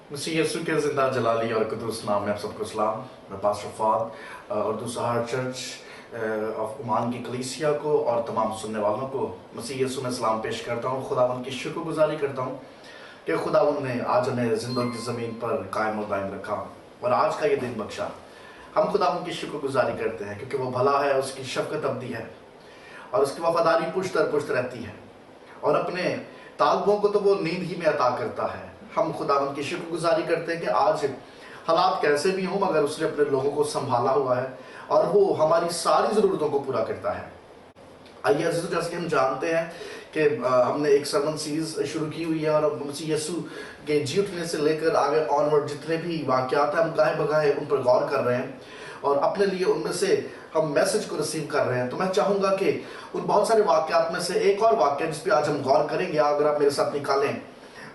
मसीह यीशु के जिंदा जलाली और कुदूस नाम में आप सबको सलाम। मैं pastor Fawad Urdu Sohar church of Oman की कलीसिया को और तमाम सुनने वालों को मसीह यीशु में सलाम पेश करता हूँ। खुदावंद की शुक्रगुजारी करता हूँ कि खुदावंद ने आज हमें जिंदगी की ज़मीन पर कायम और दायम रखा और आज का ये दिन बख्शा। हम खुदावंद की शुक्रगुजारी करते हैं क्योंकि वो भला है, उसकी शफ़क़त अबदी है और उसकी वफादारी पुश्त दर पुश्त रहती है और अपने तालबों को तो वो नींद ही में अता करता है। हम खुदावंद की शुक्रगुजारी करते हैं कि आज हालात कैसे भी हों मगर उसने अपने लोगों को संभाला हुआ है और वो हमारी सारी ज़रूरतों को पूरा करता है। आइए अज़ीज़ों, जैसे कि हम जानते हैं कि हमने एक सरमन सीरीज़ शुरू की हुई है और मसीह यीशु के जी उठने से लेकर आगे ऑनवर्ड जितने भी वाक़यात हैं हम गाहे बगाहे उन पर गौर कर रहे हैं और अपने लिए उनमें से हम मैसेज को रिसीव कर रहे हैं। तो मैं चाहूँगा कि उन बहुत सारे वाक़यात में से एक और वाक़या जिस पर आज हम गौर करेंगे, अगर आप मेरे साथ निकालें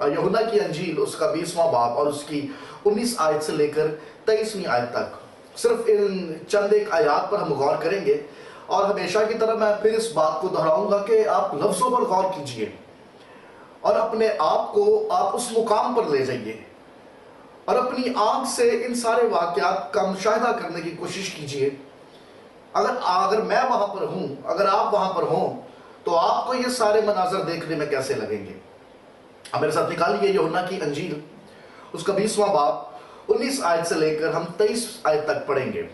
यूहन्ना की अंजील उसका 20वां बाब और उसकी 19 आयत से लेकर 23वीं आयत तक, सिर्फ इन चंद एक आयत पर हम गौर करेंगे। और हमेशा की तरह मैं फिर इस बात को दोहराऊंगा कि आप लफ्ज़ों पर गौर कीजिए और अपने आप को आप उस मुकाम पर ले जाइए और अपनी आंख से इन सारे वाक़यात का मुशाहिदा करने की कोशिश कीजिए। अगर मैं वहाँ पर हूँ, अगर आप वहाँ पर हों तो आपको ये सारे मनाजर देखने में कैसे लगेंगे। अब मेरे साथ निकालिए यूहन्ना की अंजील उसका 20वां बाब 19 आयत से लेकर हम 23 आयत तक पढ़ेंगे।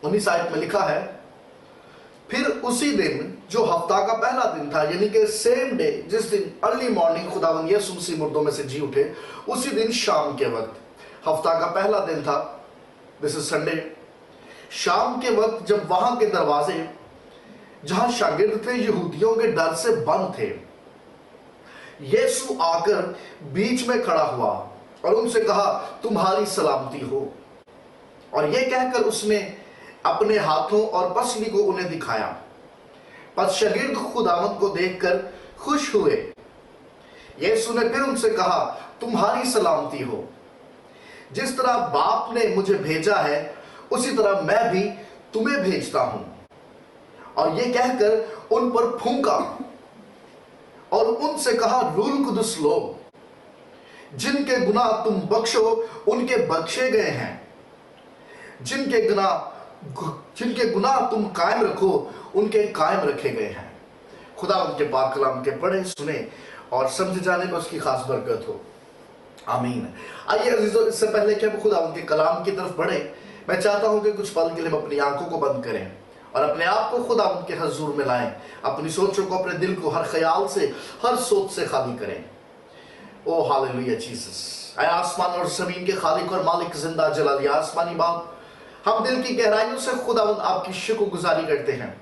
19 आयत में लिखा है, फिर उसी दिन जो हफ्ता का पहला दिन था, यानी कि सेम डे, जिस दिन अर्ली मॉर्निंग खुदावंद यीशु मसीह मुर्दों में से जी उठे, उसी दिन शाम के वक्त, हफ्ता का पहला दिन था, दिस इज संडे। शाम के वक्त जब वहां के दरवाजे जहां शागिर्द थे यहूदियों के डर से बंद थे, यीशु आकर बीच में खड़ा हुआ और उनसे कहा, तुम्हारी सलामती हो। और यह कहकर उसने अपने हाथों और पसली को उन्हें दिखाया। पर शागिर्द खुदावंद को देखकर खुश हुए। यीशु ने फिर उनसे कहा, तुम्हारी सलामती हो। जिस तरह बाप ने मुझे भेजा है उसी तरह मैं भी तुम्हें भेजता हूं। और यह कहकर उन पर फूंका और उनसे कहा, रूल कुदस लो, जिनके गुनाह तुम बख्शो उनके बख्शे गए हैं, जिनके गुनाह तुम कायम रखो उनके कायम रखे गए हैं। खुदा उनके पाक कलाम के पढ़े सुने और समझ जाने में उसकी खास बरकत हो, आमीन। आइए अजीजों, इससे पहले कि हम खुदा उनके कलाम की तरफ बढ़े, मैं चाहता हूं कि कुछ पल के लिए हम अपनी आंखों को बंद करें और अपने आप को खुदा उनके हजूर में लाएं। अपनी सोचों को, अपने दिल को हर ख्याल से, हर सोच से खाली करें। ओ हालेलुया जीसस। ऐ आसमान और जमीन के खालिक और मालिक जिंदा जलाली आसमानी बाप, हम दिल की गहराइयों से खुदावंद आपकी शुक्रगुजारी करते हैं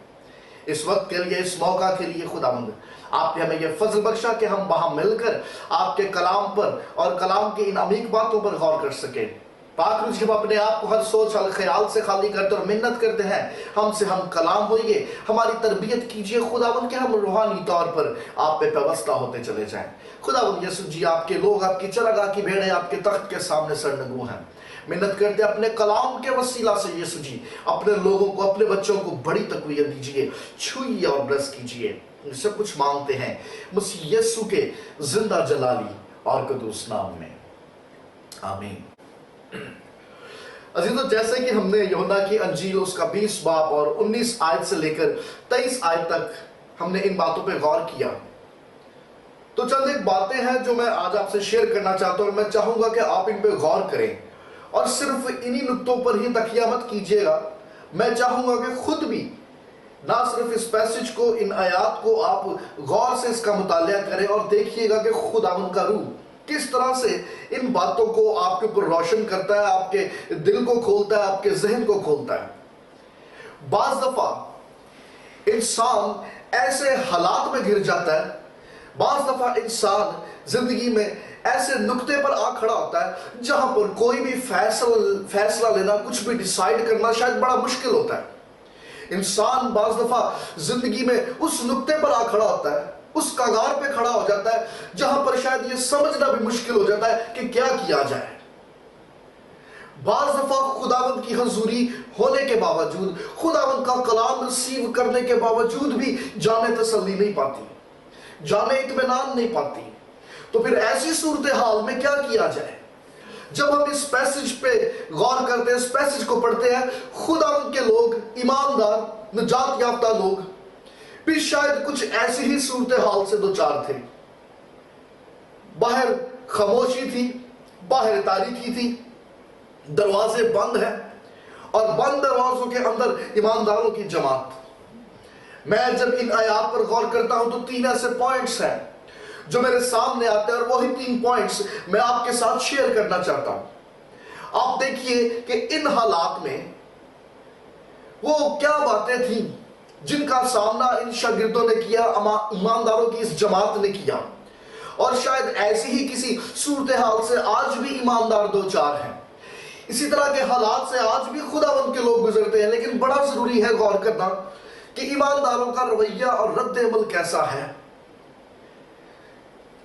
इस वक्त के लिए, इस मौका के लिए। खुदावंद आपने हमें यह फजल बख्शा कि हम वहां मिलकर आपके कलाम पर और कलाम की इन अमीक बातों पर गौर कर सके। पाक रूह, जब अपने आप को हर सोच हर ख्याल से खाली करते और मिन्नत करते हैं, हमसे हम कलाम होइए, हमारी तरबियत कीजिए खुदावंद के हम रूहानी तौर पर आप पे पेवस्ता होते चले जाएं। खुदावंद यीशु जी, आपके लोग, आपकी चरागाह की भेड़ें आपके तख्त के सामने सरनगू हैं। मिन्नत करते अपने कलाम के वसीला से यीशु जी अपने लोगों को, अपने बच्चों को बड़ी तकवीत दीजिए, छुइए और ब्लेस कीजिए। सब कुछ मांगते हैं मसीह यीशु के जिंदा जलाली और कुदूस नाम में, आमीन। अजीजों, जैसे कि हमने यूहन्ना की अंजील उसका 20 बाब और 19 आयत से लेकर 23 आयत तक हमने इन बातों पे गौर किया, तो चंद एक बातें हैं जो मैं आज आपसे शेयर करना चाहता हूं और मैं चाहूंगा कि आप इन पे गौर करें और सिर्फ इन्हीं नुक्तों पर ही तकिया मत कीजिएगा। मैं चाहूंगा कि खुद भी ना सिर्फ इस पैसेज को, इन आयात को आप गौर से इसका मुतालिया करें और देखिएगा कि खुदावंद का रूह किस तरह से इन बातों को आपके ऊपर रोशन करता है, आपके दिल को खोलता है, आपके जहन को खोलता है। बाज दफा इंसान ऐसे हालात में गिर जाता है, बाज दफा इंसान जिंदगी में ऐसे नुक्ते पर आ खड़ा होता है जहां पर कोई भी फैसला लेना, कुछ भी डिसाइड करना शायद बड़ा मुश्किल होता है। इंसान बाज दफा जिंदगी में उस नुक्ते पर आ खड़ा होता है, उस कगार पे खड़ा हो जाता है जहां पर शायद ये समझना भी मुश्किल हो जाता है कि क्या किया जाए। बाज दफा खुदावंद की हजूरी होने के बावजूद, खुदावंद का कलाम रिसीव करने के बावजूद भी जाने तसल्ली नहीं पाती, जाने इत्मीनान नहीं पाती। तो फिर ऐसी सूरत हाल में क्या किया जाए? جب ہم اس پیسج پہ غور کرتے ہیں، اس پیسج کو پڑھتے ہیں، خداوند کے لوگ، ایماندار، نجات یافتہ لوگ بھی شاید کچھ ایسی ہی صورتحال سے دوچار تھے۔ باہر خاموشی تھی، باہر تاریکی تھی، دروازے بند ہیں، اور بند دروازوں کے اندر ایمانداروں کی جماعت۔ میں جب ان آیات پر غور کرتا ہوں تو 3 ایسے پوائنٹس ہیں جو میرے سامنے آتے ہیں، اور وہی 3 پوائنٹس میں آپ کے ساتھ شیئر کرنا چاہتا ہوں۔ آپ دیکھیے کہ ان حالات میں وہ کیا باتیں تھیں جن کا سامنا ان شاگردوں نے کیا، ایمانداروں کی اس جماعت نے کیا، اور شاید ایسی ہی کسی صورتحال سے آج بھی ایماندار دوچار ہیں۔ اسی طرح کے حالات سے آج بھی خداوند کے لوگ گزرتے ہیں، لیکن بڑا ضروری ہے غور کرنا کہ ایمانداروں کا رویہ اور رد عمل کیسا ہے۔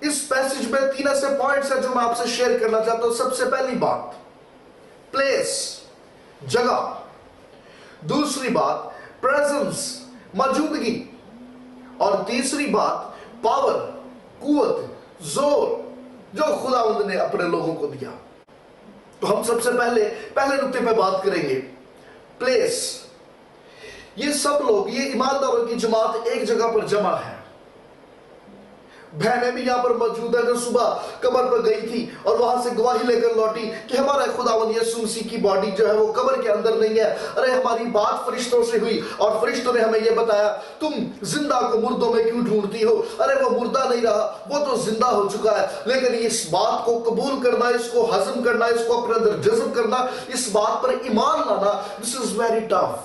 اس پیسج میں 3 ایسے پوائنٹس ہیں جو میں آپ سے شیئر کرنا چاہتا ہوں۔ سب سے پہلی بات، پلیس، جگہ۔ دوسری بات، پریزنس، موجودگی۔ اور تیسری بات، پاور، قوت، زور جو خداوند نے اپنے لوگوں کو دیا۔ تو ہم سب سے پہلے نقطے پہ بات کریں گے، پلیس۔ یہ سب لوگ، یہ ایمانداروں کی جماعت ایک جگہ پر جمع ہے۔ بہنیں بھی یہاں پر موجود ہیں جو صبح قبر پر گئی تھی اور وہاں سے گواہی لے کر لوٹی کہ ہمارا خداوند یسوع مسیح کی باڈی جو ہے وہ قبر کے اندر نہیں ہے۔ ارے ہماری بات فرشتوں سے ہوئی اور فرشتوں نے ہمیں یہ بتایا، تم زندہ کو مردوں میں کیوں ڈھونڈتی ہو؟ ارے وہ مردہ نہیں رہا، وہ تو زندہ ہو چکا ہے۔ لیکن اس بات کو قبول کرنا، اس کو ہضم کرنا، اس کو اپنے اندر جذب کرنا، اس بات پر ایمان لانا، this is very tough۔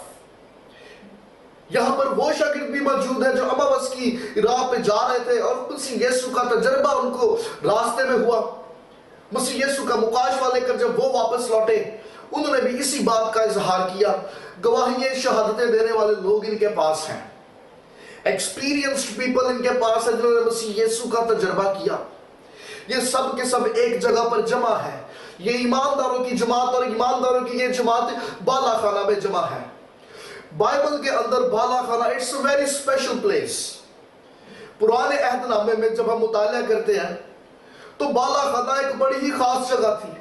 یہاں پر وہ شاگرد بھی موجود ہیں جو اماوس کی راہ پہ جا رہے تھے، اور مسیح یسوع کا تجربہ ان کو راستے میں ہوا۔ مسیح یسوع کا مکاشفہ لے کر جب وہ واپس لوٹے، انہوں نے بھی اسی بات کا اظہار کیا۔ گواہیاں، شہادتیں دینے والے لوگ ان کے پاس ہیں، ایکسپیرینسڈ پیپل ان کے پاس ہیں جنہوں نے مسیح یسوع کا تجربہ کیا۔ یہ سب کے سب ایک جگہ پر جمع ہے۔ یہ ایمانداروں کی جماعت، اور ایمانداروں کی یہ جماعت بالا خانہ میں جمع ہے۔ بائبل کے اندر بالا خانہ it's a very special place. پرانے عہد نامے میں جب ہم مطالعہ کرتے ہیں تو بالا خانہ ایک بڑی ہی خاص جگہ تھی۔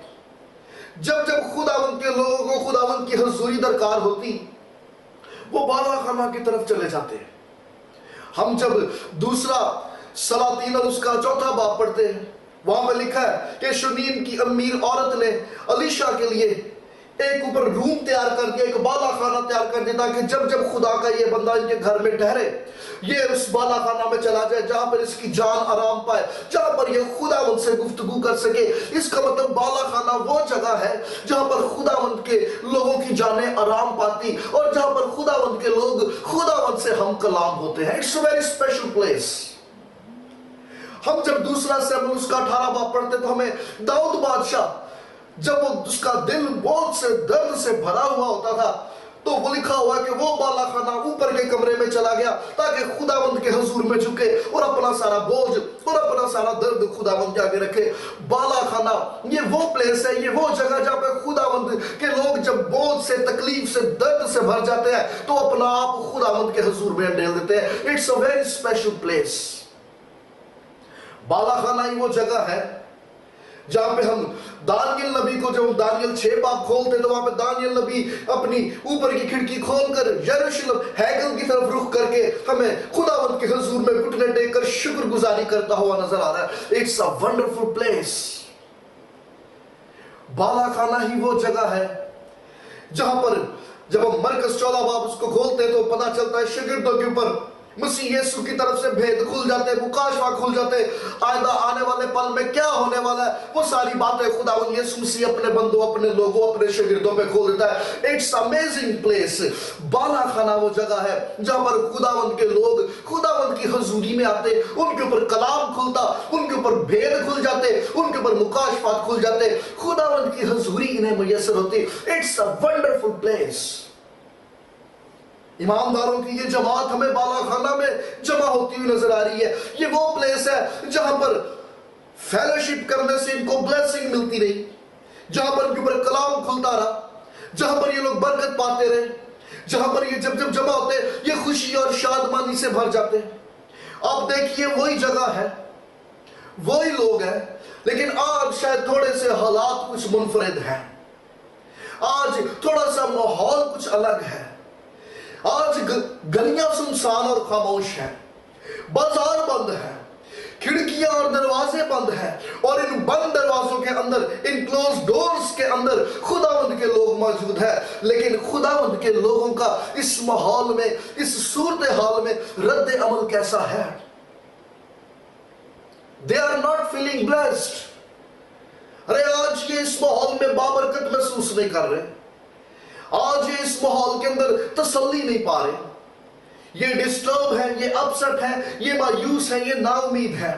جب خداوند کے لوگوں کو خداوند کی حضوری درکار ہوتی، وہ بالا خانہ کی طرف چلے جاتے ہیں۔ ہم جب دوسرا سلاطین اور اس کا 4واں باب پڑھتے ہیں، وہاں میں لکھا ہے کہ شنیم کی امیر عورت نے الیشا کے لیے ایک اوپر روم تیار کر دیا، ایک بالا خانہ تیار کر دیا، تاکہ جب خدا کا یہ بندہ ان کے گھر میں ٹھہرے، یہ اس بالا خانہ میں چلا جائے جہاں پر اس کی جان آرام پائے، جہاں پر یہ خداوند سے گفتگو کر سکے۔ اس کا مطلب بالا خانہ وہ جگہ ہے جہاں پر خداوند کے لوگوں کی جانیں آرام پاتی، اور جہاں پر خداوند کے لوگ خداوند سے ہم کلام ہوتے ہیں۔ It's a very special place. ہم جب دوسرا سیموئیل اس کا 18 باب پڑھتے تو ہمیں داؤد بادشاہ جب وہ اس کا دل بہت سے درد سے بھرا ہوا ہوتا تھا، تو وہ لکھا ہوا کہ وہ بالا خانہ اوپر کے کمرے میں چلا گیا تاکہ خداوند کے حضور میں جھکے اور اپنا سارا بوجھ اور اپنا سارا درد خداوند کے آگے رکھے۔ بالا خانہ یہ وہ پلیس ہے، یہ وہ جگہ جہاں پہ خداوند کے لوگ جب بوجھ سے، تکلیف سے، درد سے بھر جاتے ہیں تو اپنا آپ خداوند کے حضور میں ڈال دیتے ہیں۔ It's a very special place. بالا خانہ ہی وہ جگہ ہے جہاں پہ ہم دانیل نبی کو، جب دانیل 6 باب کھولتے تو وہاں پہ دانیل نبی اپنی اوپر کی کھڑکی کھول کر یروشلم ہیکل کی طرف رخ کر کے ہمیں خداوند کے حضور میں گھٹنے ٹیک کر شکر گزاری کرتا ہوا نظر آ رہا ہے۔ It's a wonderful place. بالا خانہ ہی وہ جگہ ہے جہاں پر جب ہم مرکز 14 باب اس کو کھولتے تو پتہ چلتا ہے شاگردوں کے اوپر مسیح یسوع کی طرف سے بھید کھل جاتے، مکاشفہ کھل جاتے، آئندہ آنے والے پل میں کیا ہونے والا ہے وہ ساری باتیں خداوند یسوع مسیح اپنے بندوں، اپنے لوگوں، اپنے شاگردوں پہ کھول دیتا ہے۔ It's amazing place. بالا خانہ وہ جگہ ہے جہاں پر خداوند کے لوگ خداوند کی حضوری میں آتے، ان کے اوپر کلام کھلتا، ان کے اوپر بھید کھل جاتے، ان کے اوپر مکاشفات کھل جاتے، خداوند کی حضوری انہیں میسر ہوتی۔ It's a wonderful place. ایمانداروں کی یہ جماعت ہمیں بالا خانہ میں جمع ہوتی ہوئی نظر آ رہی ہے۔ یہ وہ پلیس ہے جہاں پر فیلوشپ کرنے سے ان کو بلیسنگ ملتی رہی، جہاں پر ان کے اوپر کلام کھلتا رہا، جہاں پر یہ لوگ برکت پاتے رہے، جہاں پر یہ جب جمع ہوتے یہ خوشی اور شادمانی سے بھر جاتے۔ آپ دیکھیے وہی جگہ ہے، وہی لوگ ہیں लेकिन आज शायद थोड़े से हालात कुछ मुनफरिद हैं, आज थोड़ा सा माहौल कुछ अलग है। आज गलियां सुनसान और खामोश हैं, बाजार बंद है, खिड़कियां और दरवाजे बंद हैं, और इन बंद दरवाजों के अंदर, इन क्लोज डोर्स के अंदर खुदावंद के लोग मौजूद हैं। लेकिन खुदावंद के लोगों का इस माहौल में, इस सूरत हाल में रद्द अमल कैसा है? They are not feeling blessed. अरे आज ये इस माहौल में बाबरकत महसूस नहीं कर रहे, आज ये इस माहौल के अंदर तसल्ली नहीं पा रहे, ये डिस्टर्ब है, ये अपसेट है, ये मायूस है, ये नाउमीद है।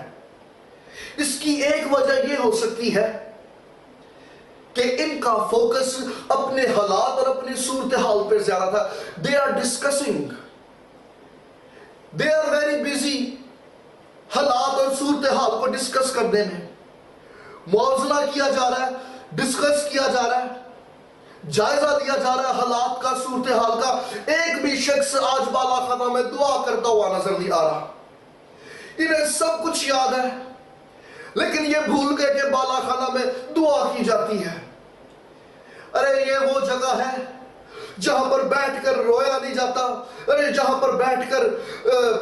इसकी एक वजह ये हो सकती है कि इनका फोकस अपने हालात और अपनी सूरत हाल पर ज्यादा था। They are discussing, they are very busy हालात और सूरत हाल को डिस्कस करने में। मुआवजा किया जा रहा है, डिस्कस किया जा रहा है, जायजा लिया जा रहा है हालात का, सूरत हाल का। एक भी शख्स आज बालाखाना में दुआ करता हुआ नजर नहीं आ रहा। इन्हें सब कुछ याद है, लेकिन ये भूल गए कि बालाखाना में दुआ की जाती है। अरे ये वो जगह है जहां पर बैठकर रोया नहीं जाता, अरे जहां पर बैठकर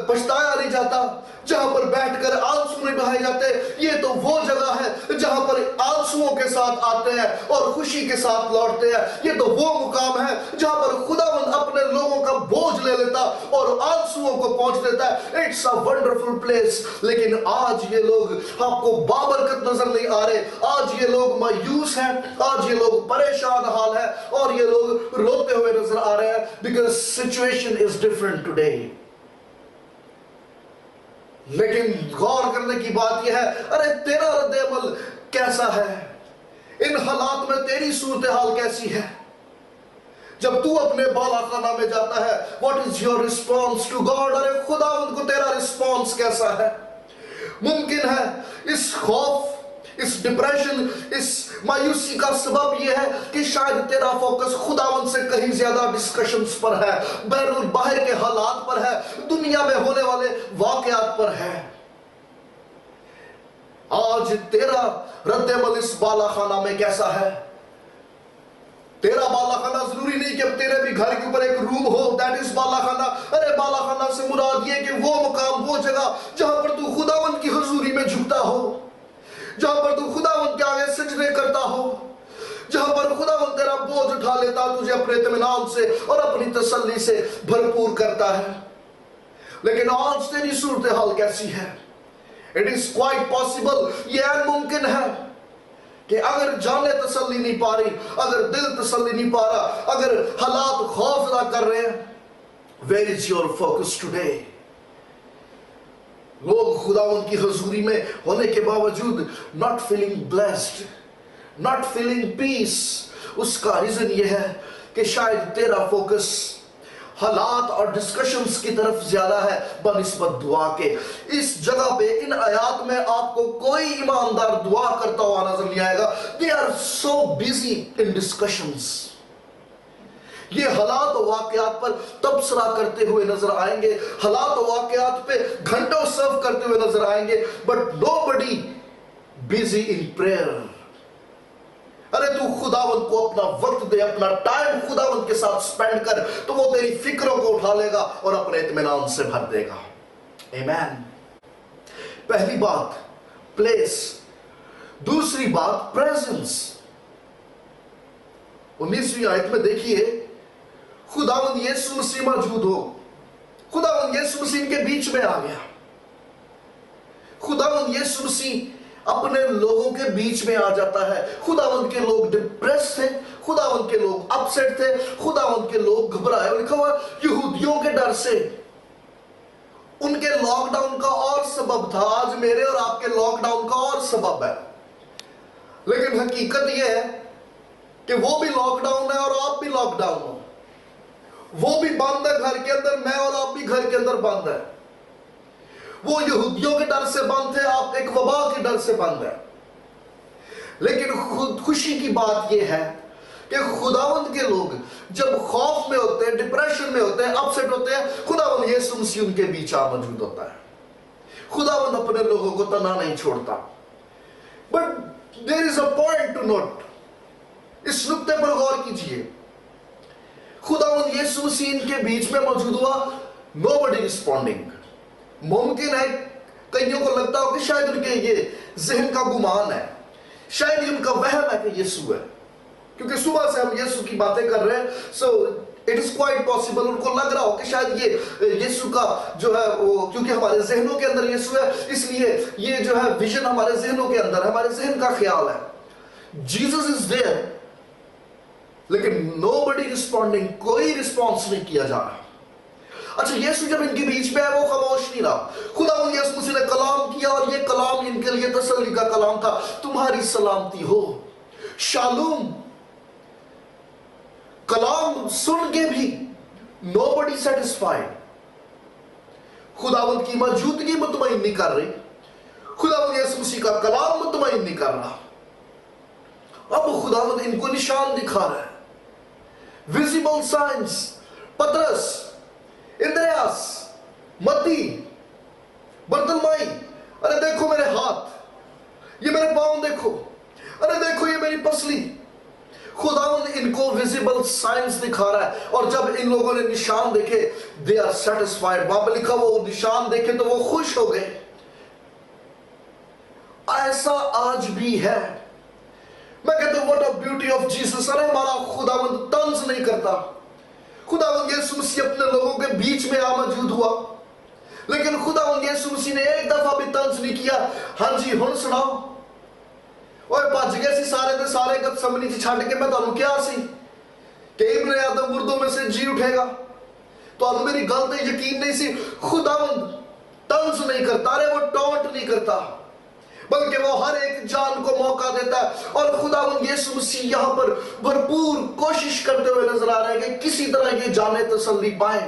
पछताया नहीं जाता, जहां पर बैठकर आंसू नहीं बहाए जाते। ये तो वो जगह है जहां पर आंसुओं के साथ आते हैं और खुशी के साथ लौटते हैं। ये तो वो मुकाम है जहां पर खुदावंद अपने लोगों का बोझ ले लेता और आंसुओं को पहुंच देता है। It's a wonderful place. लेकिन आज ये लोग आपको बाबरकत नजर नहीं आ रहे, आज ये लोग मायूस हैं, आज ये लोग परेशान हाल है, और ये लोग रोते हुए नजर आ रहे हैं, because situation is different today. लेकिन गौर करने की बात यह है, अरे तेरा रद्द अमल कैसा है? इन हालात में तेरी सूरत हाल कैसी है? जब तू अपने बालाखाना में जाता है, what is your response to God? अरे खुदावंद को तेरा रिस्पॉन्स कैसा है? मुमकिन है इस खौफ, इस डिप्रेशन, इस मायूसी का सबब यह है कि शायद तेरा फोकस खुदावंद से कहीं ज्यादा डिस्कशंस पर है, बैरुल बाहर के हालात पर है, दुनिया में होने वाले वाकयात पर है। आज तेरा रद्द-ए-अमल इस बालाखाना में कैसा है? तेरा बालाखाना जरूरी नहीं कि अब तेरे भी घर के ऊपर एक रूम हो, दैट इज बालाखाना। अरे बालाखाना से मुराद ये कि वो मुकाम, वो जगह जहां पर तू खुदावंद की हुजूरी में झुकता हो, जहां पर तू खुदावंद के आगे सजदे करता हो, जहां पर खुदावंद तेरा बोझ उठा लेता, तुझे अपने इत्मीनान से और अपनी तसल्ली से भरपूर करता है। लेकिन आज तेरी सूरत हाल कैसी है? इट इज क्वाइट पॉसिबल, यह मुमकिन है कि अगर जाने तसल्ली नहीं पा रही, अगर दिल तसल्ली नहीं पा रहा, अगर हालात खौफजदा कर रहे हैं, where is your focus today? लोग खुदावंद की हुजूरी में होने के बावजूद not feeling blessed, not feeling peace. उसका रीजन यह है कि शायद तेरा फोकस हालात और डिस्कशंस की तरफ ज्यादा है बनिस्बत दुआ के। इस जगह पे इन आयात में आपको कोई ईमानदार दुआ करता हुआ नजर नहीं आएगा। They are so busy in discussions. ये हालात और वाकयात पर तबसरा करते हुए नजर आएंगे, हालात और वाकयात पे घंटों सर्व करते हुए नजर आएंगे, but nobody busy in prayer. अरे तू खुदावंद को अपना वक्त दे, अपना टाइम खुदावंद के साथ स्पेंड कर, तो वो तेरी फिक्रों को उठा लेगा और अपने इत्मीनान से भर देगा। आमीन। पहली बात प्लेस, दूसरी बात प्रेजेंस। 19वीं आयत में देखिए, खुदावंद यीशु मसीह मौजूद हो, खुदावंद यीशु मसीह इनके बीच में आ गया। खुदावंद यीशु मसीह अपने लोगों के बीच में आ जाता है। खुदावंद के लोग डिप्रेस थे, खुदावंद के लोग अपसेट थे, खुदावंद के लोग घबराए। लिखा हुआ यहूदियों के डर से, उनके लॉकडाउन का और सबब था, आज मेरे और आपके लॉकडाउन का और सबब है। लेकिन हकीकत यह है कि वो भी लॉकडाउन है और आप भी लॉकडाउन हो। वो भी बंद है घर के अंदर, मैं और आप भी घर के अंदर बंद है। वो यहूदियों के डर से बंद थे, आप एक वबा के डर से बंद है। लेकिन खुशी की बात यह है कि खुदावंद के लोग जब खौफ में होते हैं, डिप्रेशन में होते हैं, अपसेट होते हैं, खुदावंद यीशु मसीह उनके बीच आ मौजूद होता है। खुदावंद अपने लोगों को तना नहीं छोड़ता। But there is a point to note. इस नुक्ते पर गौर कीजिए, खुदावंद यीशु मसीह इनके बीच में मौजूद हुआ, nobody responding. मुमकिन है कईयों को लगता हो कि शायद उनके ये जहन का गुमान है, शायद उनका वहम है कि यीशु है, क्योंकि सुबह से हम यीशु की बातें कर रहे हैं. So it is quite possible उनको लग रहा हो कि शायद ये यीशु का जो है वो, क्योंकि हमारे जहनों के अंदर यीशु है, इसलिए ये जो है विजन हमारे जहनों के अंदर है, हमारे जहन का ख्याल है. जीसस इज देयर, लेकिन nobody responding, कोई रिस्पॉन्स नहीं किया जा रहा. अच्छा, यीशु जब इनके बीच में है वो खामोश नहीं रहा. खुदावंद यीशु मसीह ने कलाम किया और ये कलाम इनके लिए तसल्ली का कलाम था. तुम्हारी सलामती हो, शालूम. कलाम सुन के भी nobody satisfied. खुदावंद की मौजूदगी मुतमईन नहीं कर रही, खुदावंद यीशु मसीह का कलाम मुतमईन नहीं कर रहा. अब खुदावंद इनको निशान दिखा रहा है, विजिबल साइंस. पतरस, इंद्रियास, मत्ती, बरतलमाई, अरे देखो मेरे हाथ, ये मेरे पांव देखो, अरे देखो ये मेरी पसली. खुदावंद इनको विजिबल साइंस दिखा रहा है. और जब इन लोगों ने निशान देखे, दे आर सेटिस्फाइड. वहां पर लिखा वो निशान देखे तो वो खुश हो गए. ऐसा आज भी है. मैं कहता हूं what a beauty of Jesus. अरे हमारा खुदावंद तंज नहीं करता. खुदावंद यीशु मसीह अपने लोगों के बीच में आ मौजूद हुआ, लेकिन खुदावंद यीशु मसीह ने एक दफा भी तंज नहीं किया. हाँ जी हुण सुनाओ, और भज गए सी सारे के सारे गतसमनी च छड्ड के. मैं तुहानू क्या सी कि इब्न आदम मुर्दों में से जी उठेगा, तुहानू मेरी गल ते यकीन नहीं सी. खुदावंद तंज नहीं करता, अरे वो टॉन्ट नहीं करता, बल्कि वो हर एक जान को मौका देता है. और खुदावंद यीशु मसीह यहाँ पर भरपूर कोशिश करते हुए नजर आ रहे हैं कि किसी तरह ये जाने तसल्ली पाए.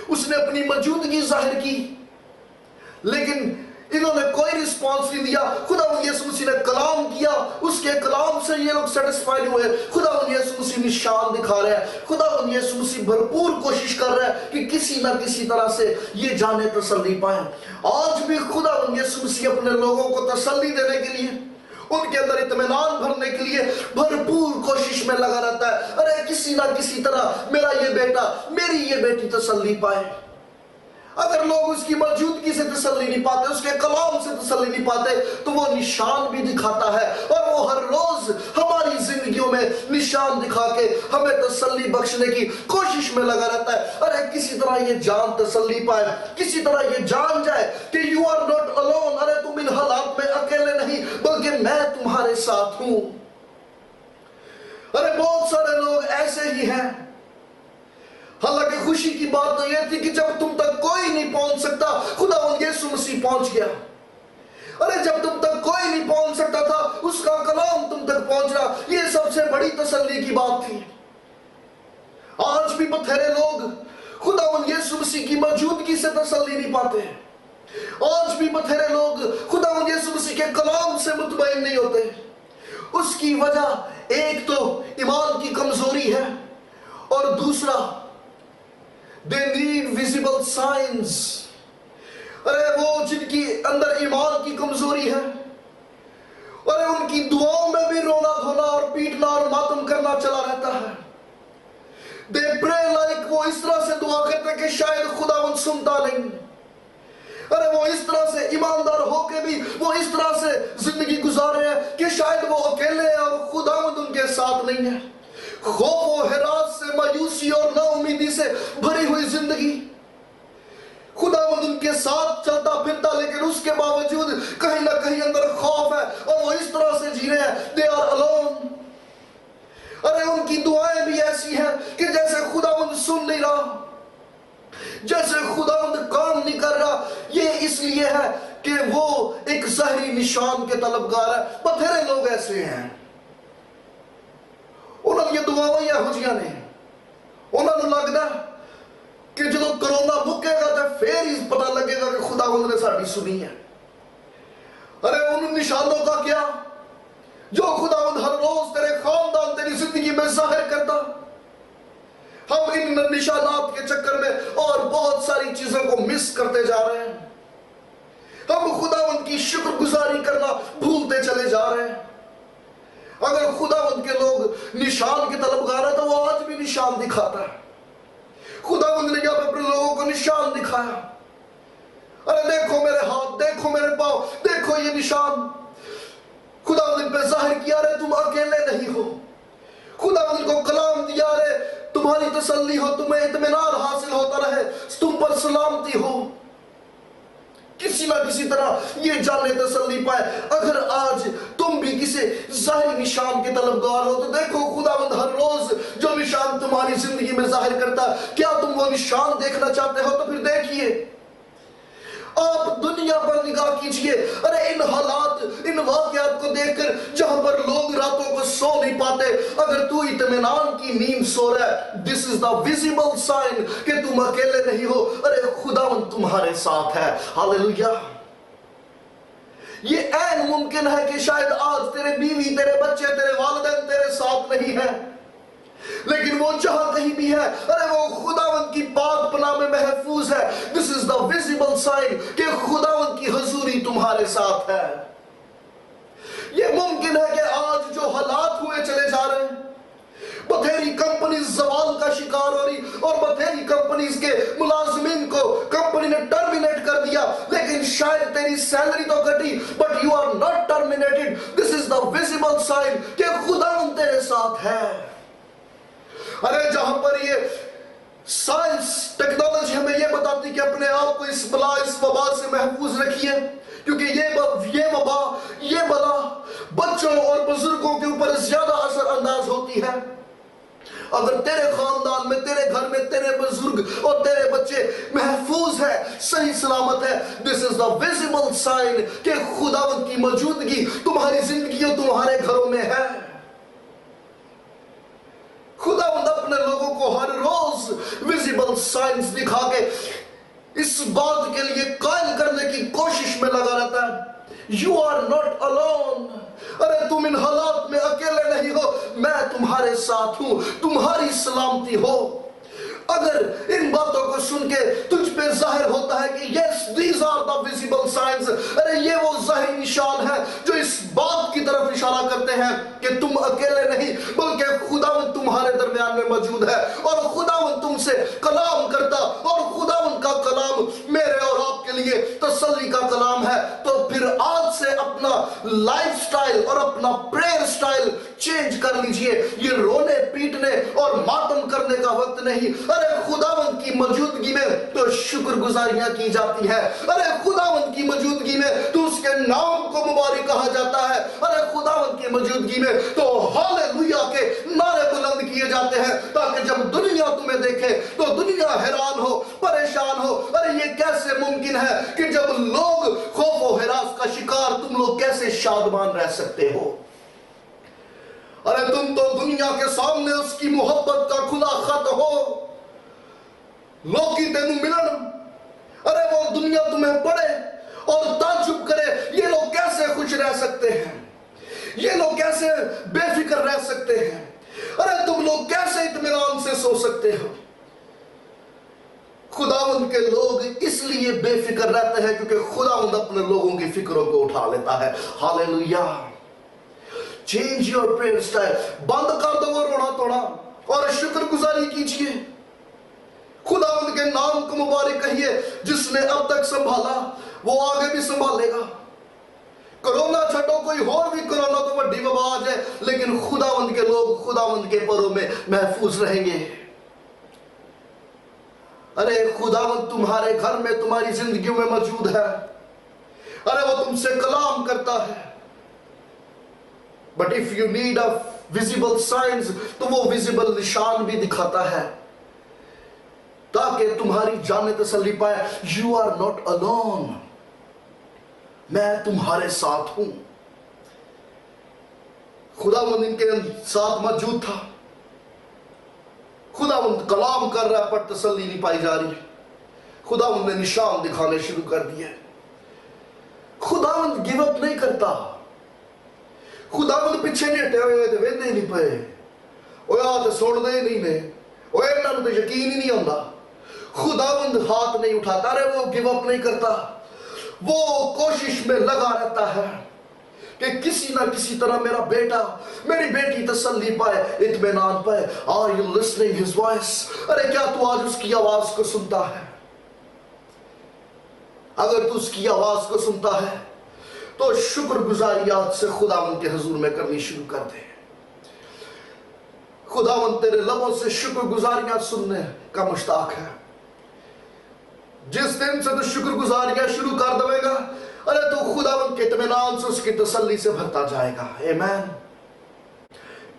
उसने अपनी मौजूदगी जाहिर की, लेकिन इन्होंने कोई रिस्पॉन्स नहीं दिया. खुदावंद यीशु मसीह ने कलाम किया, उसके कलाम से ये लोग सेटिस्फाइड हुए. खुदावंद यीशु मसीह निशान दिखा रहे हैं. खुदावंद यीशु मसीह भरपूर कोशिश कर रहे हैं कि किसी ना किसी तरह से ये जाने तसल्ली पाए. आज भी खुदावंद यीशु मसीह अपने लोगों को तसल्ली देने के लिए, उनके अंदर इत्मीनान भरने के लिए भरपूर कोशिश में लगा रहता है. अरे किसी ना किसी तरह मेरा ये बेटा, मेरी ये बेटी तसल्ली पाए. अगर लोग उसकी मौजूदगी से तसल्ली नहीं पाते, उसके कलाम से तसल्ली नहीं पाते, तो वो निशान भी दिखाता है. और वो हर रोज हमारी जिंदगियों में निशान दिखा के हमें तसल्ली बख्शने की कोशिश में लगा रहता है. अरे किसी तरह ये जान तसल्ली पाए, किसी तरह ये जान जाए कि यू आर नॉट अलोन. अरे तुम इन हालात में अकेले नहीं, बल्कि मैं तुम्हारे साथ हूं. अरे बहुत सारे लोग ऐसे ही हैं. हालांकि खुशी की बात तो यह थी कि जब तुम तक कोई नहीं पहुंच सकता, खुदावंद यीशु मसीह पहुंच गया. अरे जब तुम तक कोई नहीं पहुंच सकता था, उसका कलाम तुम तक पहुंच रहा. यह सबसे बड़ी तसल्ली की बात थी. आज भी बथेरे लोग खुदावंद यीशु मसीह की मौजूदगी से तसल्ली नहीं पाते. आज भी बथेरे लोग खुदावंद यीशु मसीह के कलाम से मुतमईन नहीं होते. उसकी वजह एक तो ईमान की कमजोरी है, और दूसरा they need visible signs. अरे वो जिनकी अंदर ईमान की कमजोरी है, अरे उनकी दुआओं में भी रोना धोना और पीटना और मातम करना चला रहता है. they pray like, वो इस तरह से दुआ करते हैं कि शायद खुदावंद सुनता नहीं. अरे वो इस तरह से ईमानदार होके भी वो इस तरह से जिंदगी गुजार रहे हैं कि शायद वो अकेले हैं और खुदावंद उनके साथ नहीं है. खौफ और हिरास से, मायूसी और नाउमीदी से भरी हुई जिंदगी. खुदावंद उनके साथ चलता फिरता, लेकिन उसके बावजूद कहीं ना कहीं अंदर खौफ है और वो इस तरह से जी रहे हैं. They are alone. अरे उनकी दुआएं भी ऐसी हैं कि जैसे खुदावंद सुन नहीं रहा, जैसे खुदावंद काम नहीं कर रहा. ये इसलिए है कि वो एक ज़ाहिरी निशान के तलबगार है. बथेरे लोग ऐसे हैं. उन्होंने दुआवां ਇਹੋ ਜਿਹੀਆਂ ਨੇ, ਉਹਨਾਂ ਨੂੰ ਲੱਗਦਾ कि ਜਦੋਂ कोरोना मुकेगा तो फिर ही पता लगेगा कि खुदावंद ने साडी सुनी है. अरे उन निशानों का क्या जो खुदावंद हर रोज तेरे खानदान, तेरी जिंदगी में जाहिर करता. हम इन निशानात के चक्कर में और बहुत सारी चीजों को मिस करते जा रहे हैं. हम खुदावंद खुदावंद की शुक्रगुजारी करना भूलते चले जा रहे हैं। अगर खुदावंद के लोग निशान के तलबगार है तो वो आज भी निशान दिखाता है। खुदावंद ने यहाँ पे अपने लोगों को निशान दिखाया। अरे देखो मेरे हाथ, देखो मेरे पांव, देखो ये निशान। खुदावंद पे जाहिर किया रे तुम अकेले नहीं हो। खुदावंद को कलाम दिया रे तुम्हारी तसल्ली हो, तुम्हें इत्मीनान हासिल होता रहे, तुम पर सलामती हो। किसी ना किसी तरह ये जाने तसल्ली पाए। अगर आज तुम भी किसी जाहिर निशान के तलबगार हो तो देखो खुदावंद हर रोज जो निशान तुम्हारी जिंदगी में जाहिर करता, क्या तुम वो निशान देखना चाहते हो? तो फिर देखिए, आप दुनिया पर निगाह कीजिए। अरे इन हालात, इन वाकयात को देखकर जहां पर लोग रातों को सो नहीं पाते, अगर तू इत्मीनान की नींद सो रहा है, this is the visible sign कि तुम अकेले नहीं हो। अरे खुदावंद तुम्हारे साथ है। हालेलुया। ये ऐन मुमकिन है कि शायद आज तेरे बीवी, तेरे बच्चे, तेरे वालिदैन तेरे साथ नहीं है, लेकिन वो जहां कहीं भी है, अरे वो खुदावंद की पाक पनाह में महफूज है। This is the visible sign कि खुदावंद की हुजूरी तुम्हारे साथ है। ये मुमकिन है कि आज जो हालात हुए चले जा रहे हैं, बथेरी कंपनीज जवाल का शिकार हो रही और बथेरी कंपनीज के मुलाजिमीन को कंपनी ने टर्मिनेट कर दिया, लेकिन शायद तेरी सैलरी तो घटी, but you are not terminated. This is the visible sign कि खुदावंद तेरे साथ है। अरे जहां पर ये साइंस टेक्नोलॉजी हमें ये बताती कि अपने आप को इस बला, इस वबा से महफूज रखिए, क्योंकि ये वबा, ये बला बच्चों और बुजुर्गों के ऊपर ज्यादा असर अंदाज होती है। अगर तेरे खानदान में, तेरे घर में तेरे बुजुर्ग और तेरे बच्चे महफूज है, सही सलामत है, this is the visible sign कि खुदावंद की मौजूदगी तुम्हारी जिंदगी और तुम्हारे घरों में है। खुदावंद अपने लोगों को हर रोज विजिबल साइंस दिखा के इस बात के लिए कायल करने की कोशिश में लगा रहता है, यू आर नॉट अलोन। अरे तुम इन हालात में अकेले नहीं हो, मैं तुम्हारे साथ हूं, तुम्हारी सलामती हो। अगर इन बातों को सुन के तुझ पे जाहिर होता है कि yes these are the visible signs, अरे ये वो जाहिर निशान है जो इस बात की तरफ इशारा करते हैं कि तुम अकेले नहीं, बल्कि खुदावंद तुम्हारे दरमियान में मौजूद है और खुदावंद तुमसे कलाम करता, और खुदावंद का कलाम मेरे और आपके लिए तसल्ली का कलाम है। तो फिर आज से अपना लाइफस्टाइल और अपना प्रेयर स्टाइल चेंज कर लीजिए। ये रोने पीटने और मातम करने का वक्त नहीं। अरे खुदावंद की मौजूदगी में तो शुक्रगुजारियां की जाती है। अरे खुदावंद की मौजूदगी में तो उसके नाम को मुबारक कहा जाता है। अरे खुदावंद की मौजूदगी में तो हालेलुया के नारे बुलंद किए जाते हैं, ताकि जब दुनिया तुम्हें देखे तो दुनिया हैरान हो, परेशान हो। अरे ये कैसे मुमकिन है कि जब लोग खौफ और हिरास का शिकार, तुम लोग कैसे शादमान रह सकते हो? अरे तुम तो दुनिया के सामने उसकी मोहब्बत का खुला खत हो। लोग की तेनू मिलन, अरे वो दुनिया तुम्हें पढ़े और ताज्जुब करे, ये लोग कैसे खुश रह सकते हैं, ये लोग कैसे बेफिक्र रह सकते हैं, अरे तुम लोग कैसे इत्मीनान से सो सकते हो? खुदावंद के लोग इसलिए बेफिक्र रहते हैं क्योंकि खुदावंद अपने लोगों की फिक्रों को उठा लेता है। Hallelujah. Change your prayer style. बंद कर दो वो रोना तोड़ा और शुक्रगुजारी कीजिए। खुदावंद के नाम को मुबारक कहिए, जिसने अब तक संभाला वो आगे भी संभालेगा। कोरोना छठो, कोई और भी कोरोना तो बड़ी वबा आ जाए, लेकिन खुदावंद के लोग खुदावंद के परों में महफूज रहेंगे। अरे खुदावंद तुम्हारे घर में, तुम्हारी जिंदगी में मौजूद है। अरे वो तुमसे कलाम करता है। But if you need a visible science, तो वो विजिबल निशान भी दिखाता है, ताकि तुम्हारी जान तसल्ली पाए, यू आर नॉट अलोन, मैं तुम्हारे साथ हूं। खुदावंद इनके साथ मौजूद था। खुदावंद कलाम कर रहा है पर तसल्ली नहीं पाई जा रही। खुदावंद ने निशान दिखाने शुरू कर दिए। खुदावंद गिव अप नहीं करता। खुदावंद पिछे नहीं हटे हुए थे, वेंदे नहीं पे, तो सुनते ही नहीं ने, इन्होंने तो यकीन ही नहीं आता। खुदावंद हाथ नहीं उठाता, रे वो गिव अप नहीं करता। वो कोशिश में लगा रहता है कि किसी ना किसी तरह मेरा बेटा, मेरी बेटी तसल्ली पाए, इत्मीनान पाए। Are you listening his voice? अरे क्या तू आज उसकी आवाज को सुनता है? अगर तू उसकी आवाज को सुनता है तो शुक्रगुजारी आज से खुदावंद के हुजूर में करनी शुरू कर दे। खुदावंद तेरे लबों से शुक्रगुजारियां सुनने का मुश्ताक है। जिस दिन से तू शुक्रगुजारियां शुरू कर देगा, अरे तू खुदावंद के इत्मीनान से, उसकी तसल्ली से भरता जाएगा। आमीन।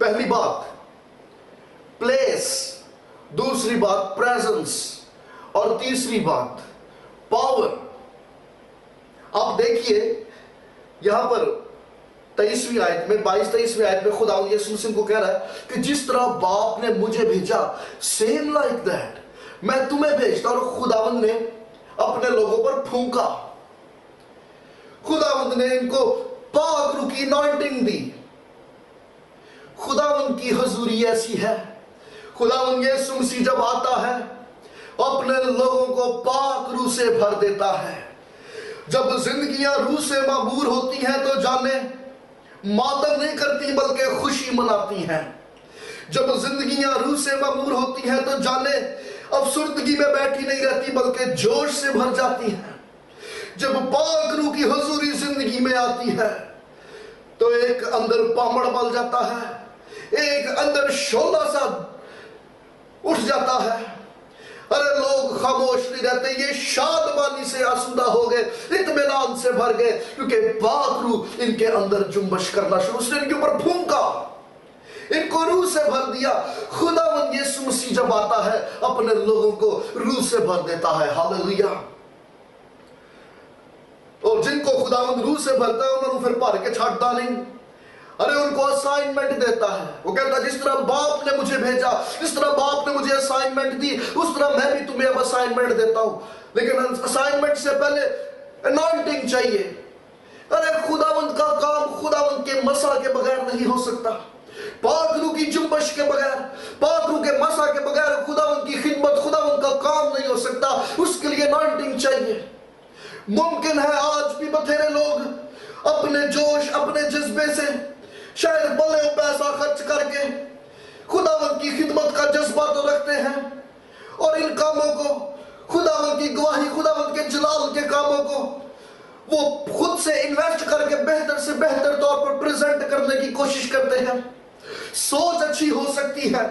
पहली बात प्लेस, दूसरी बात प्रेजेंस, और तीसरी बात पावर। आप देखिए यहां पर 23वीं आयत में, 22-23वीं आयत में खुदावंद यीशु मसीह को कह रहा है कि जिस तरह बाप ने मुझे भेजा, सेम लाइक दैट मैं तुम्हें भेजता। और खुदावंद ने अपने लोगों पर फूंका। खुदावंद ने इनको पाक रूह की अनॉइंटिंग दी। खुदावंद की हुजूरी ऐसी है, खुदावंद यीशु मसीह जब आता है अपने लोगों को पाक रूह से भर देता है। जब जिंदगियां रूह से मामूर होती हैं तो जाने मातम नहीं करती बल्कि खुशी मनाती हैं। जब जिंदगियां रूह से मामूर होती हैं तो जाने अफसुर्दगी में बैठी नहीं रहती बल्कि जोश से भर जाती हैं। जब पाक रूह की हुजूरी जिंदगी में आती है तो एक अंदर पामड़ बल जाता है, एक अंदर शोला सा उठ जाता है। अरे लोग खामोश नहीं रहते, ये शादमानी से आसूदा हो गए, इत्मीनान से भर गए, क्योंकि पाक रूह इनके अंदर जुम्बश करना शुरू। उसने इनके ऊपर फूंका, इनको रूह से भर दिया। खुदावंद यीशु मसीह जब आता है अपने लोगों को रूह से भर देता है। हालेलुया। और जिनको खुदावंद रूह से भरता है उन्होंने फिर भर के छाटता नहीं। अरे उनको असाइनमेंट देता है। वो कहता है जिस तरह बाप ने मुझे भेजा, जिस तरह बाप ने मुझे असाइनमेंट दी, उस तरह मैं भी तुम्हें अब असाइनमेंट देता हूं। लेकिन असाइनमेंट से पहले अनॉइंटिंग चाहिए। अरे खुदावंद का काम खुदावंद के मसा के बगैर नहीं हो सकता। पाक रूह की जुम्बश के बगैर, पाक रूह के मसा के बगैर खुदावंद की खिदमत, खुदावंद का काम नहीं हो सकता। उसके लिए अनॉइंटिंग चाहिए। मुमकिन है आज भी बथेरे लोग अपने जोश, अपने जज्बे से शायद बले पैसा खर्च करके खुदावंद की खिदमत का जज्बा तो रखते हैं, और इन कामों को, खुदावंद की गवाही, खुदावंद के जलाल के कामों को वो खुद से इन्वेस्ट करके बेहतर से बेहतर तौर पर प्रेजेंट करने की कोशिश करते हैं। सोच अच्छी हो सकती है,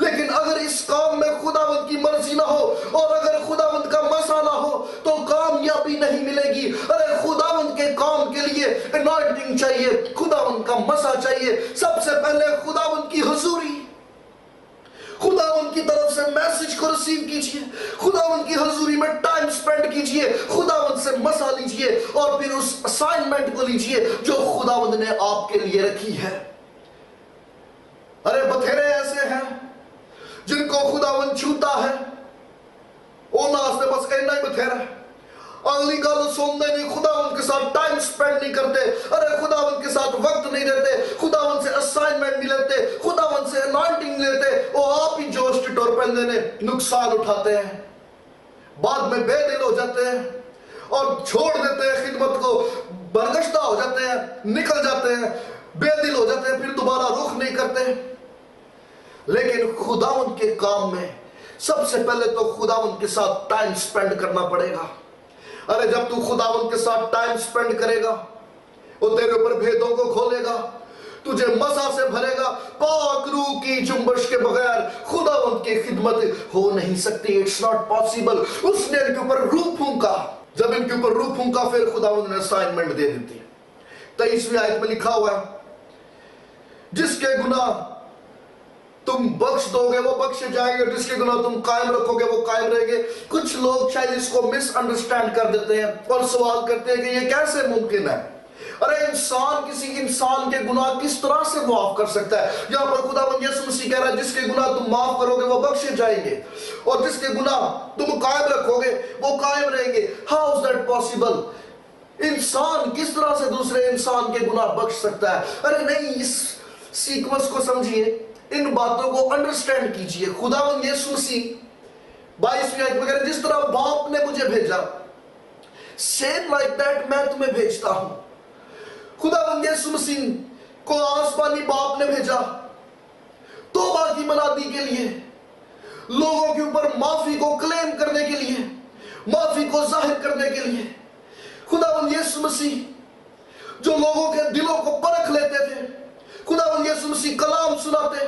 लेकिन अगर इस काम में खुदावंद की मर्जी ना हो और अगर खुदावंद का मसा ना हो तो कामयाबी नहीं मिलेगी। अरे खुदावंद के काम के लिए अनॉइंटिंग चाहिए, खुदावंद का मसा चाहिए। सबसे पहले खुदावंद की हुजूरी, खुदावंद की तरफ से मैसेज को रिसीव कीजिए, खुदावंद की हुजूरी में टाइम स्पेंड कीजिए, खुदावंद से मसा लीजिए और फिर उस असाइनमेंट को लीजिए जो खुदावंद ने आपके लिए रखी है। अरे बथेरे ऐसे हैं जिनको खुदावंद छूता है, ओ नास्ते बस इतना ही बथेरा है। अगली गल सुनते नहीं, खुदावंद के साथ टाइम स्पेंड नहीं करते, अरे खुदावंद के साथ वक्त नहीं देते, खुदावंद से असाइनमेंट नहीं लेते, खुदावंद से अनॉइंटिंग नहीं लेते। वो आप ही जोश टिटोर पहनने ने नुकसान उठाते हैं, बाद में बेदिल हो जाते हैं और छोड़ देते हैं खिदमत को, बरगश्ता हो जाते हैं, निकल जाते हैं, बेदिल हो जाते हैं, फिर दोबारा रुख नहीं करते। लेकिन खुदावंद के काम में सबसे पहले तो खुदावंद के साथ टाइम स्पेंड करना पड़ेगा। अरे जब तू खुदावंद के साथ टाइम स्पेंड करेगा वो तेरे ऊपर भेदों को खोलेगा, तुझे मसा से भरेगा। पाक रूह की जुम्बश के बगैर खुदावंद की खिदमत हो नहीं सकती। It's not possible. उसने इनके ऊपर रूह फूंका, जब इनके ऊपर रूह फूंका फिर खुदावंद ने असाइनमेंट दे दी थी। 23वीं आयत में लिखा हुआ है जिसके गुनाह तुम बख्श दोगे वो बख्शे जाएंगे, जिसके गुनाह तुम कायम रखोगे वो कायम रहेंगे। कुछ लोग शायद इसको मिसअंडरस्टैंड कर देते हैं और सवाल करते हैं कि ये कैसे मुमकिन है। अरे इंसान किसी इंसान के गुनाह किस तरह से माफ कर सकता है? यहाँ पर खुदावंद यीशु मसीह कह रहा है जिसके गुनाह तुम माफ करोगे वो बख्शे जाएंगे और जिसके गुनाह तुम कायम रखोगे वो कायम रहेंगे। How is that possible? इंसान किस तरह से दूसरे इंसान के गुनाह बख्श सकता है? अरे नहीं, इस सीक्वेंस को समझिए, इन बातों को अंडरस्टैंड कीजिए। खुदावंद यीशु मसीह 22वीं आयत में कह रहे जिस तरह बाप ने मुझे भेजा, सेम लाइक दैट मैं तुम्हें भेजता हूं। खुदावंद यीशु मसीह को आसमानी बाप ने भेजा तौबा की मनादी के लिए, लोगों के ऊपर माफी को क्लेम करने के लिए, माफी को जाहिर करने के लिए। खुदावंद यीशु मसीह जो लोगों के दिलों को परख लेते थे, खुदावंद यीशु मसीह कलाम सुनाते,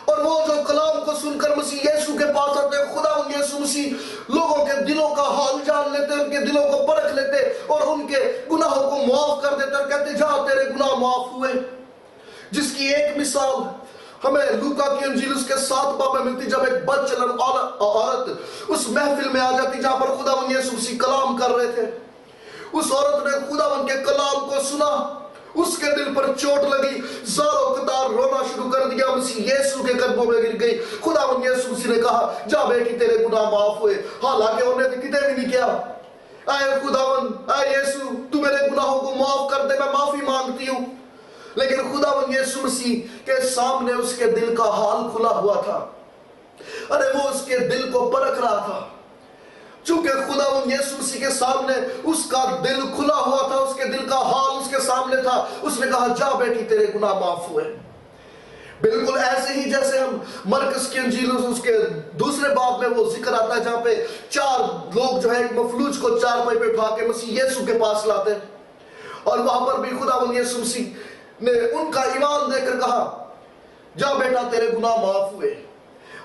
और वो जो कलाम को सुनकर मसीह यीशु के पास आते, खुदावंद यीशु मसीह लोगों के दिलों का हाल जान लेते, उनके दिलों को परख लेते और उनके गुनाहों को माफ कर देते और कहते जा तेरे गुनाह माफ हुए। जिसकी एक मिसाल हमें लूका की इंजील उसके 7 बाब में मिलती, जब एक बदचलन औरत उस महफिल में आ जाती जहां पर खुदावंद यीशु मसीह कलाम कर रहे थे। उस औरत ने खुदावंद के कलाम को सुना, उसके दिल पर चोट लगी, ज़ारो कतार रोना शुरू कर दिया, मसीह यीशु के कदमों में गिर गई। खुदावंद यीशु मसीह ने कहा जा बेटी तेरे गुनाह माफ हुए। हालांकि उन्होंने तो कितने भी नहीं किया, आए खुदावंद, आए यीशु तू मेरे गुनाहों को माफ कर दे, मैं माफी मांगती हूं। लेकिन खुदावंद यीशु मसीह के सामने उसके दिल का हाल खुला हुआ था। अरे वो उसके दिल को परख रहा था। चूंकि खुदावंद यीशु मसीह के सामने उसका दिल खुला हुआ था, उसके दिल का हाल उसके सामने था, उसने कहा जा बेटी तेरे गुनाह माफ हुए। बिल्कुल ऐसे ही जैसे हम मरकस की इंजील उसके 2 बाब में वो जिक्र आता है जहां पे 4 लोग जो है मफलूज को चारपाई पे उठा के मसीह यीशु के पास लाते हैं, और वहां पर भी खुदावंद यीशु मसीह ने उनका ईमान देकर कहा जा बेटा तेरे गुनाह माफ हुए।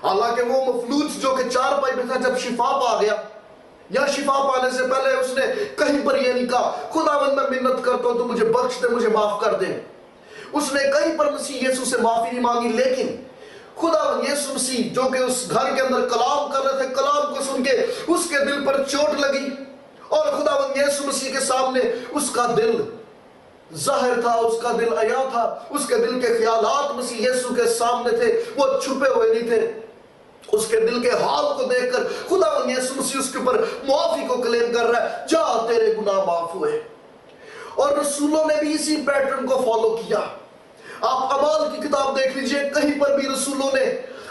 हालांकि वो मफलूज जो कि चारपाई पे था, जब शिफा पा गया या शिफा पाने से पहले उसने कहीं पर यह नहीं कहा खुदावंद मैं मिन्नत करता हूं तू मुझे बख्श दे, मुझे माफ कर दे। उसने कहीं पर मसीह यीशु से माफी नहीं मांगी। लेकिन खुदावंद यीशु मसीह जो कि उस घर के अंदर कलाम कर रहे थे, कलाम को सुन के उसके दिल पर चोट लगी, और खुदावंद यीशु मसीह के सामने उसका दिल जाहिर था, उसका दिल अया था, उसके दिल के ख्यालात मसीह यीशु के सामने थे, वो छुपे हुए नहीं थे। उसके दिल के हाल को देखकर खुदावंद यीशु मसीह उसके ऊपर माफी को क्लेम कर रहा है जा तेरे गुनाह माफ हुए। और रसूलों ने भी इसी पैटर्न को फॉलो किया। आप अमाल की किताब देख लीजिए, कहीं पर भी रसूलों ने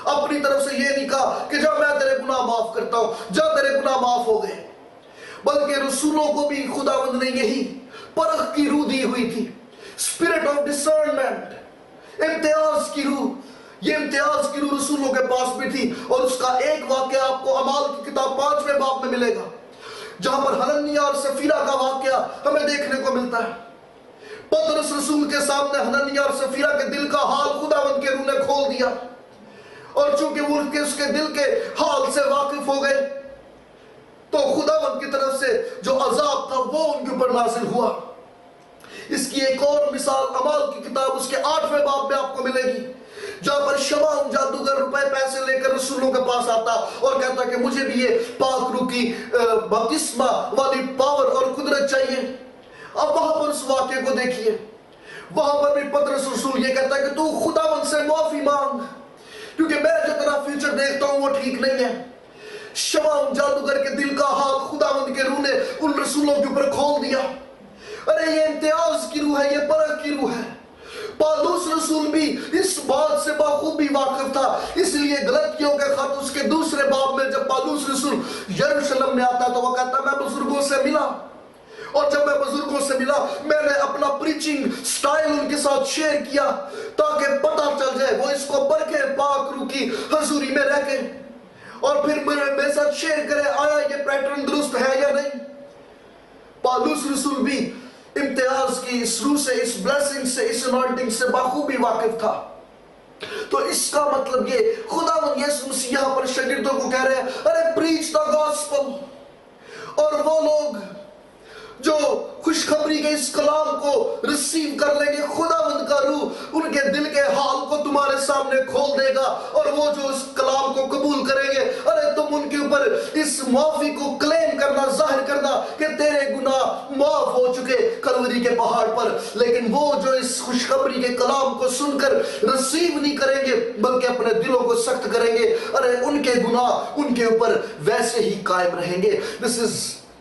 अपनी तरफ से ये नहीं कहा कि जा मैं तेरे गुनाह माफ करता हूं, जा तेरे गुनाह माफ हो गए, बल्कि रसूलों को भी खुदावंद ने यही परख की रूह दी हुई थी, स्पिरिट ऑफ डिसर्नमेंट, इम्तियाज की रूह। ये इम्तियाज की रूह रसूलों के पास भी थी। और उसका एक वाक्य आपको अमाल की किताब 5वें बाब में मिलेगा, जहां पर हनन्याह और सफीरा का वाक्य हमें देखने को मिलता है। पतरस रसूल के सामने हनन्याह और सफीरा के दिल का हाल खुदावंद के रूह ने खोल दिया, और चूंकि वो उसके दिल के हाल से वाकिफ हो गए, तो खुदावंद की तरफ से जो अजाब था वो उनके ऊपर नाजिल हुआ। इसकी एक और मिसाल अमाल की किताब उसके 8वें बाब में आपको मिलेगी, जहां पर शमाउन जादूगर रुपए पैसे लेकर रसूलों के पास आता और कहता कि मुझे भी ये पाक रूह की बपतिस्मा वाली पावर और कुदरत चाहिए। अब वहां पर उस वाक्य को देखिए, वहां पर भी पतरस रसूल ये कहता है कि तू खुदावंद से माफी मांग, क्योंकि मैं जो तेरा फ्यूचर देखता हूं वो ठीक नहीं है। शमाउन जादूगर के दिल का हाल खुदावंद के रूह ने उन रसूलों के ऊपर खोल दिया। अरे ये इम्तियाज की रूह है, ये परख की रूह है। पौलुस रसूल भी इस बात से बखूबी वाकिफ था, इसलिए गलतियों के खत उसके 2 बाब में जब पौलुस रसूल यरूशलेम में आता तो वो कहता मैं बुजुर्गों से मिला, और जब मैं बुजुर्गों से मिला मैंने अपना प्रीचिंग स्टाइल उनके साथ शेयर किया ताकि पता चल जाए, वो इसको परखे पाक रूह की हजूरी में रह के, और फिर मेरे साथ शेयर करे आया ये पैटर्न दुरुस्त है या नहीं। पौलुस रसूल भी इम्तियाज की इस रूह से, इस ब्लेसिंग से, इस अनॉइंटिंग से बखूबी वाकिफ था। तो इसका मतलब ये खुदावंद यीशु मसीह यहां पर शागिर्दों को कह रहे हैं अरे प्रीच द गॉस्पेल। और वो लोग जो खुशखबरी के इस कलाम को रिसीव कर लेंगे, खुदावंद का रूह उनके दिल के हाल को तुम्हारे सामने खोल देगा, और वो जो इस कलाम को कबूल करेंगे, अरे तुम उनके ऊपर इस माफी को क्लेम करना, जाहिर करना कि तेरे गुनाह माफ हो चुके कलवरी के पहाड़ पर। लेकिन वो जो इस खुशखबरी के कलाम को सुनकर रिसीव नहीं करेंगे बल्कि अपने दिलों को सख्त करेंगे, अरे उनके गुनाह उनके ऊपर वैसे ही कायम रहेंगे। This is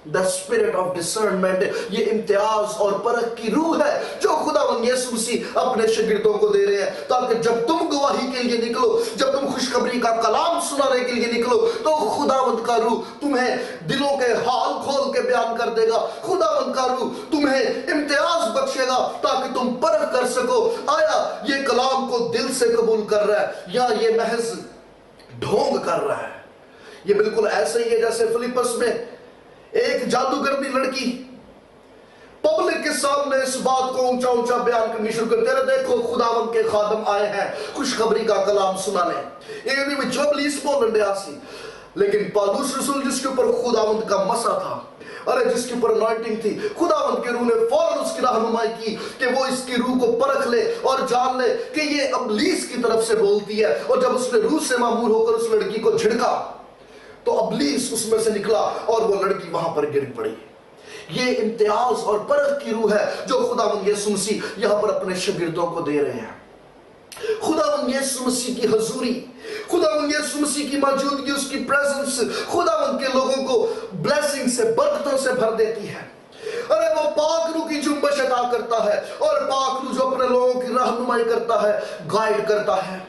the spirit of discernment, ये इम्तियाज और परख की रूह है जो खुदावंद यीशु मसीह अपने शागिर्दों को दे रहे हैं, ताकि जब तुम गवाही के लिए निकलो, जब तुम खुशखबरी का कलाम सुनाने के लिए निकलो, तो खुदावंद का रूह तुम्हें दिलों के हाल खोल के बयान कर देगा। खुदावंद का रूह तुम्हें इम्तियाज बख्शेगा ताकि तुम परख कर सको, आया ये कलाम को दिल से कबूल कर रहा है या ये महज ढोंग कर रहा है। ये बिल्कुल ऐसे ही है जैसे फिलिपस में एक जादूगरनी लड़की पब्लिक के सामने इस बात को ऊंचा ऊंचा बयान करनी शुरू कर दे, देखो खुदावंद के खादम आए हैं खुशखबरी का कलाम सुनाने। ये नहीं जो पुलिस बोल रहे, लेकिन पौलुस रसूल जिसके ऊपर खुदावंद का मसा था, अरे जिसके ऊपर अनॉइंटिंग थी, खुदावंद के रूह ने फौरन उसकी रहनुमाई की कि वो इसकी रूह को परख ले और जान ले कि ये अबलीस की तरफ से बोलती है। और जब उसने रूह से मामूर होकर उस लड़की को झिड़का तो अबलीस उसमें से निकला और वो लड़की वहां पर गिर पड़ी। ये इम्तियाज और परख की रूह है जो खुदावंद यीशु मसीह यहां पर अपने शागिर्दों को दे रहे हैं। खुदावंद यीशु मसीह की हजूरी, खुदावंद यीशु मसीह की मौजूदगी, उसकी प्रेजेंस खुदावंद के लोगों को ब्लेसिंग से, बरकतों से भर देती है। अरे वो पाक रूह की जुम्बश अता करता है और पाक रूह जो अपने लोगों की रहनुमाई करता है, गाइड करता है।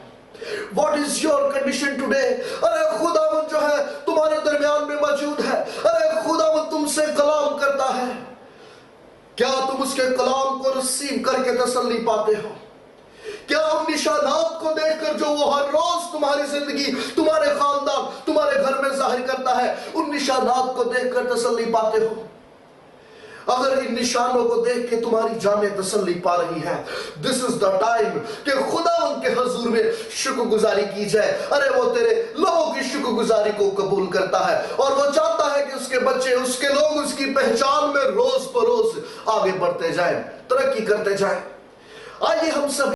What is your condition today? अरे खुदावंद जो है तुम्हारे दरमियान में मौजूद है। अरे खुदावंद तुमसे कलाम करता है, क्या तुम उसके कलाम को रिसीव करके तसल्ली पाते हो? क्या उन निशानात को देखकर जो वो हर रोज तुम्हारी जिंदगी, तुम्हारे खानदान, तुम्हारे घर में जाहिर करता है, उन निशानात को देखकर तसल्ली पाते हो? अगर इन निशानों को देख के तुम्हारी जानें तसल्ली पा रही है, दिस इज द टाइम कि खुदावंद के हुजूर में शुक्रगुजारी की जाए। अरे वो तेरे लोगों की शुक्रगुजारी को कबूल करता है और वो चाहता है कि उसके बच्चे, उसके लोग उसकी पहचान में रोज बरोज आगे बढ़ते जाएं, तरक्की करते जाएं। आइए हम सब